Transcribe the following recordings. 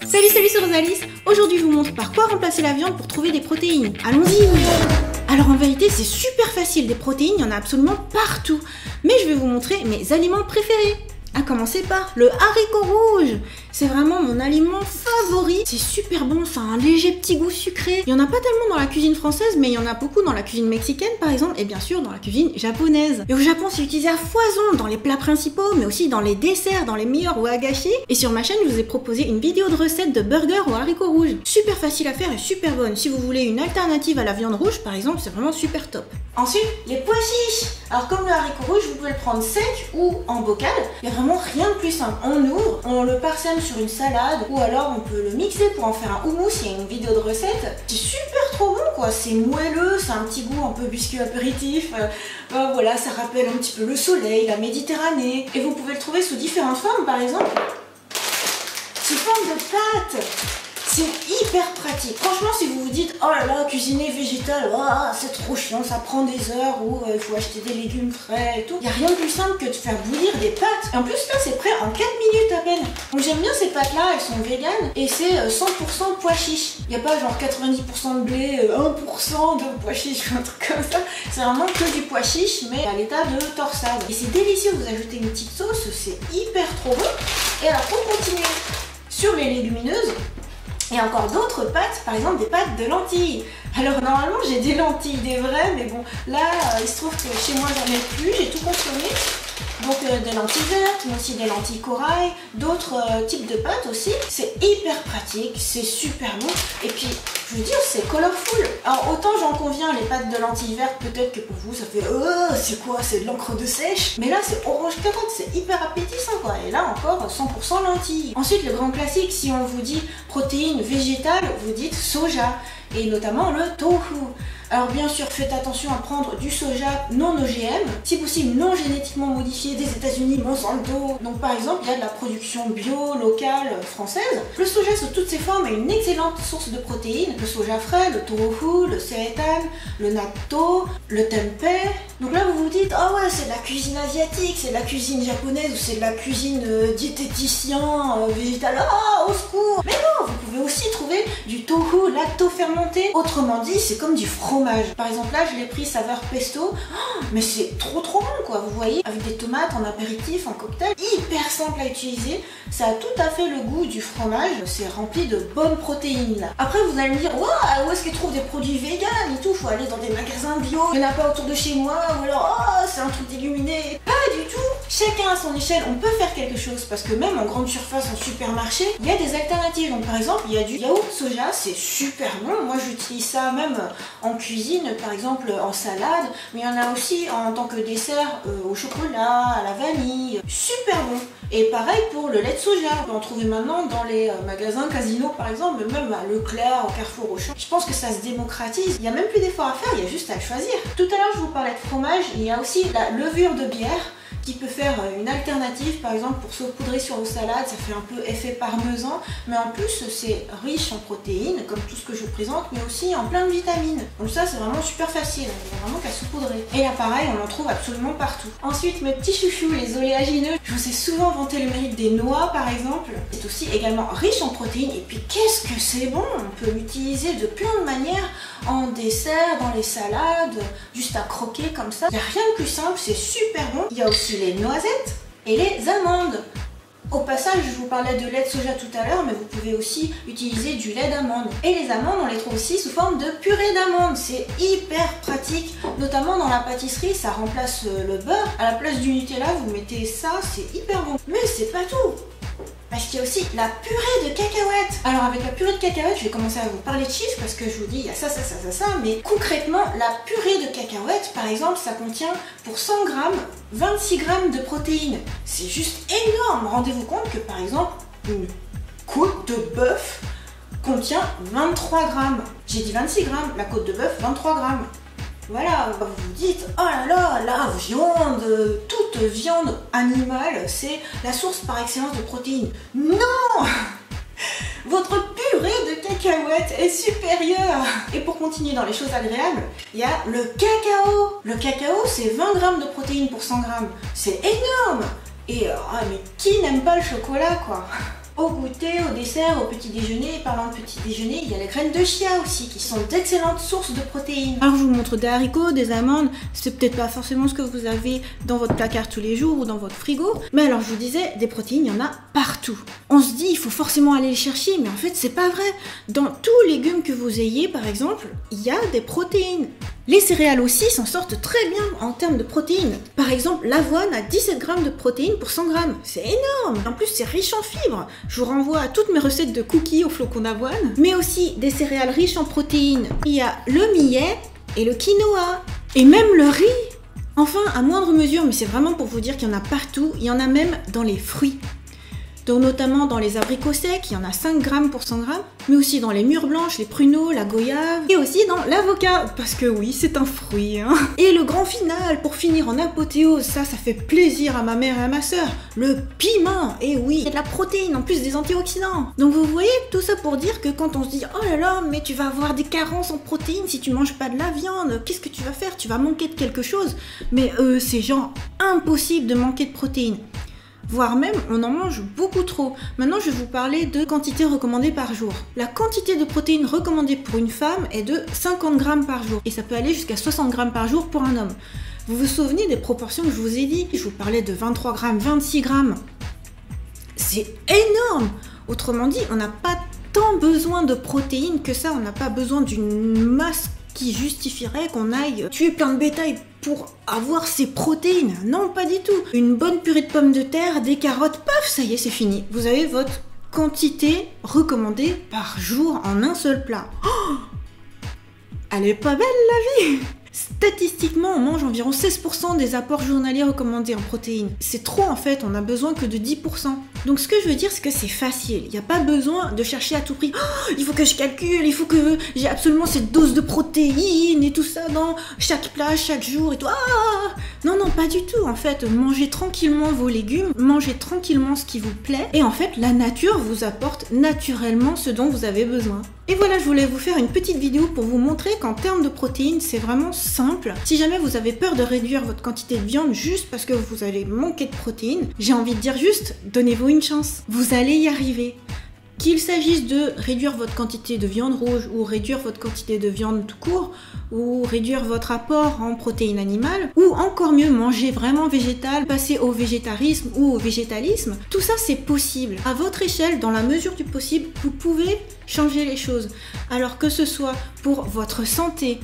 Salut, c'est Rosalis. Aujourd'hui, je vous montre par quoi remplacer la viande pour trouver des protéines. Allons-y. Alors en vérité, c'est super facile. Des protéines, il y en a absolument partout. Mais je vais vous montrer mes aliments préférés. À commencer par le haricot rouge. C'est vraiment mon aliment favori. C'est super bon, ça a un léger petit goût sucré. Il n'y en a pas tellement dans la cuisine française, mais il y en a beaucoup dans la cuisine mexicaine par exemple, et bien sûr dans la cuisine japonaise. Et au Japon, c'est utilisé à foison dans les plats principaux, mais aussi dans les desserts, dans les meilleurs wagashi. Et sur ma chaîne, je vous ai proposé une vidéo de recette de burger au haricot rouge. Super facile à faire et super bonne. Si vous voulez une alternative à la viande rouge par exemple, c'est vraiment super top. Ensuite, les pois chiches. Alors comme le haricot rouge, vous pouvez le prendre sec ou en bocal. Il n'y a vraiment rien de plus simple. On ouvre, on le parsème sur une salade ou alors on peut le mixer pour en faire un houmous. Il y a une vidéo de recette. C'est super trop bon quoi. C'est moelleux, c'est un petit goût un peu biscuit apéritif. Voilà, ça rappelle un petit peu le soleil, la Méditerranée. Et vous pouvez le trouver sous différentes formes, par exemple sous forme de pâte. C'est hyper pratique. Franchement, si vous vous dites, oh là là, cuisiner végétal, oh, c'est trop chiant, ça prend des heures, ou il faut acheter des légumes frais et tout. Il n'y a rien de plus simple que de faire bouillir des pâtes. Et en plus, là, c'est prêt en 4 minutes à peine. Donc j'aime bien ces pâtes-là, elles sont véganes, et c'est 100% pois chiches. Il n'y a pas genre 90% de blé, 1% de pois chiches, ou un truc comme ça. C'est vraiment que du pois chiche, mais à l'état de torsade. Et c'est délicieux, vous ajoutez une petite sauce, c'est hyper trop bon. Et alors, pour continuer sur les légumineuses, et encore d'autres pâtes, par exemple des pâtes de lentilles. Alors normalement j'ai des lentilles, des vraies, mais bon là il se trouve que chez moi j'en ai plus, j'ai tout consommé. Donc des lentilles vertes, mais aussi des lentilles corail, d'autres types de pâtes aussi. C'est hyper pratique, c'est super bon. Et puis je veux dire c'est colorful. Alors autant j'en conviens, les pâtes de lentilles vertes, peut-être que pour vous ça fait c'est quoi, c'est de l'encre de sèche. Mais là c'est orange carotte, c'est hyper appétissant quoi. Et là encore 100% lentilles. Ensuite le grand classique, si on vous dit protéines végétales, vous dites soja. Et notamment le tofu. Alors bien sûr, faites attention à prendre du soja non OGM, si possible non génétiquement modifié des États-Unis, Monsanto. Donc par exemple, il y a de la production bio, locale, française. Le soja sous toutes ses formes est une excellente source de protéines. Le soja frais, le tofu, le seitan, le natto, le tempeh. Donc là vous vous dites, ah ouais, c'est de la cuisine asiatique, c'est de la cuisine japonaise ou c'est de la cuisine diététicien, végétal, au secours. Mais non, vous pouvez aussi trouver du tofu lacto-fermenté. Autrement dit, c'est comme du fromage. Par exemple là je l'ai pris saveur pesto, mais c'est trop bon quoi, vous voyez, avec des tomates en apéritif, en cocktail, hyper simple à utiliser, ça a tout à fait le goût du fromage, c'est rempli de bonnes protéines là. Après vous allez me dire, waouh, où est-ce qu'ils trouvent des produits véganes et tout, faut aller dans des magasins bio, il n'y en a pas autour de chez moi, ou alors c'est un truc illuminé. Pas du tout, chacun à son échelle, on peut faire quelque chose, parce que même en grande surface, en supermarché, il y a des alternatives. Donc par exemple, il y a du yaourt soja, c'est super bon, moi j'utilise ça même en cuisine, par exemple en salade, mais il y en a aussi en tant que dessert au chocolat, à la vanille, super bon. Et pareil pour le lait de soja, on peut en trouver maintenant dans les magasins Casino par exemple, mais même à Leclerc, au Carrefour, Auchan. Je pense que ça se démocratise, il n'y a même plus d'efforts à faire, il y a juste à le choisir. Tout à l'heure je vous parlais de fromage, il y a aussi la levure de bière qui peut faire une alternative, par exemple pour saupoudrer sur vos salades, ça fait un peu effet parmesan, mais en plus c'est riche en protéines, comme tout ce que je vous présente, mais aussi en plein de vitamines. Donc ça c'est vraiment super facile, il n'y a vraiment qu'à saupoudrer. Et là pareil, on en trouve absolument partout. Ensuite mes petits chouchous, les oléagineux, je vous ai souvent vanté le mérite des noix par exemple. C'est aussi également riche en protéines, et puis qu'est-ce que c'est bon, on peut l'utiliser de plein de manières, en dessert, dans les salades, juste à croquer comme ça. Il n'y a rien de plus simple, c'est super bon. Il y a aussi les noisettes et les amandes. Au passage, je vous parlais de lait de soja tout à l'heure, mais vous pouvez aussi utiliser du lait d'amande. Et les amandes, on les trouve aussi sous forme de purée d'amande. C'est hyper pratique, notamment dans la pâtisserie, ça remplace le beurre. À la place du Nutella, vous mettez ça, c'est hyper bon. Mais c'est pas tout, parce qu'il y a aussi la purée de cacahuètes. Alors avec la purée de cacahuètes, je vais commencer à vous parler de chiffres parce que je vous dis il y a ça, mais concrètement, la purée de cacahuètes, par exemple, ça contient pour 100 grammes, 26 grammes de protéines. C'est juste énorme. Rendez-vous compte que par exemple, une côte de bœuf contient 23 grammes. J'ai dit 26 grammes, la côte de bœuf, 23 grammes. Voilà, vous vous dites, oh là là, la viande, toute viande animale, c'est la source par excellence de protéines. Non! Votre purée de cacahuètes est supérieure. Et pour continuer dans les choses agréables, il y a le cacao. Le cacao, c'est 20 grammes de protéines pour 100 grammes. C'est énorme. Et mais qui n'aime pas le chocolat, quoi? Au goûter, au dessert, au petit déjeuner, et parlant de petit déjeuner, il y a les graines de chia aussi, qui sont d'excellentes sources de protéines. Alors je vous montre des haricots, des amandes, c'est peut-être pas forcément ce que vous avez dans votre placard tous les jours ou dans votre frigo, mais alors je vous disais, des protéines, il y en a partout. On se dit, il faut forcément aller les chercher, mais en fait c'est pas vrai. Dans tous légumes que vous ayez, par exemple, il y a des protéines. Les céréales aussi s'en sortent très bien en termes de protéines. Par exemple, l'avoine a 17 grammes de protéines pour 100 grammes. C'est énorme. En plus, c'est riche en fibres. Je vous renvoie à toutes mes recettes de cookies au flocon d'avoine. Mais aussi des céréales riches en protéines. Il y a le millet et le quinoa. Et même le riz. Enfin, à moindre mesure, mais c'est vraiment pour vous dire qu'il y en a partout. Il y en a même dans les fruits. Donc notamment dans les abricots secs, il y en a 5 grammes pour 100 grammes, mais aussi dans les mûres blanches, les pruneaux, la goyave, et aussi dans l'avocat, parce que oui, c'est un fruit. Hein. Et le grand final, pour finir en apothéose, ça fait plaisir à ma mère et à ma soeur, le piment, et oui, il y a de la protéine, en plus des antioxydants. Donc vous voyez, tout ça pour dire que quand on se dit, oh là là, mais tu vas avoir des carences en protéines si tu manges pas de la viande, qu'est-ce que tu vas faire? Tu vas manquer de quelque chose. Mais c'est genre impossible de manquer de protéines. Voire même, on en mange beaucoup trop. Maintenant, je vais vous parler de quantité recommandée par jour. La quantité de protéines recommandée pour une femme est de 50 grammes par jour. Et ça peut aller jusqu'à 60 grammes par jour pour un homme. Vous vous souvenez des proportions que je vous ai dit? Je vous parlais de 23 grammes, 26 grammes. C'est énorme! Autrement dit, on n'a pas tant besoin de protéines que ça. On n'a pas besoin d'une masse qui justifierait qu'on aille tuer plein de bétail pour avoir ces protéines. Non, pas du tout. Une bonne purée de pommes de terre, des carottes, paf, ça y est, c'est fini. Vous avez votre quantité recommandée par jour en un seul plat. Oh, elle est pas belle la vie! Statistiquement, on mange environ 16% des apports journaliers recommandés en protéines. C'est trop en fait, on n'a besoin que de 10%. Donc ce que je veux dire, c'est que c'est facile. Il n'y a pas besoin de chercher à tout prix. Oh, il faut que je calcule, il faut que j'ai absolument cette dose de protéines et tout ça dans chaque plat, chaque jour et tout. Ah, non, non, pas du tout. En fait, mangez tranquillement vos légumes, mangez tranquillement ce qui vous plaît. Et en fait, la nature vous apporte naturellement ce dont vous avez besoin. Et voilà, je voulais vous faire une petite vidéo pour vous montrer qu'en termes de protéines, c'est vraiment simple. Si jamais vous avez peur de réduire votre quantité de viande juste parce que vous allez manquer de protéines, j'ai envie de dire juste, donnez-vous une chance. Vous allez y arriver. Qu'il s'agisse de réduire votre quantité de viande rouge ou réduire votre quantité de viande tout court ou réduire votre apport en protéines animales ou encore mieux manger vraiment végétal, passer au végétarisme ou au végétalisme, tout ça c'est possible. À votre échelle, dans la mesure du possible, vous pouvez changer les choses. Alors que ce soit pour votre santé,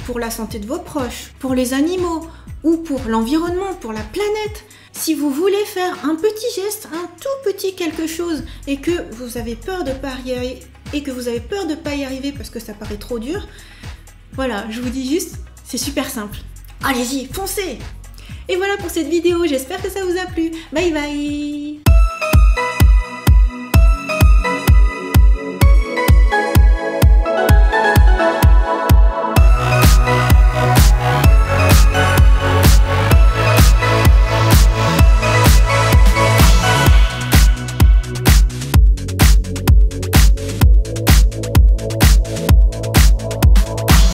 pour la santé de vos proches, pour les animaux ou pour l'environnement, pour la planète. Si vous voulez faire un petit geste, un tout petit quelque chose et que vous avez peur de pas y arriver, pas y arriver parce que ça paraît trop dur, voilà, je vous dis juste, c'est super simple. Allez-y, foncez! Et voilà pour cette vidéo, j'espère que ça vous a plu. Bye bye!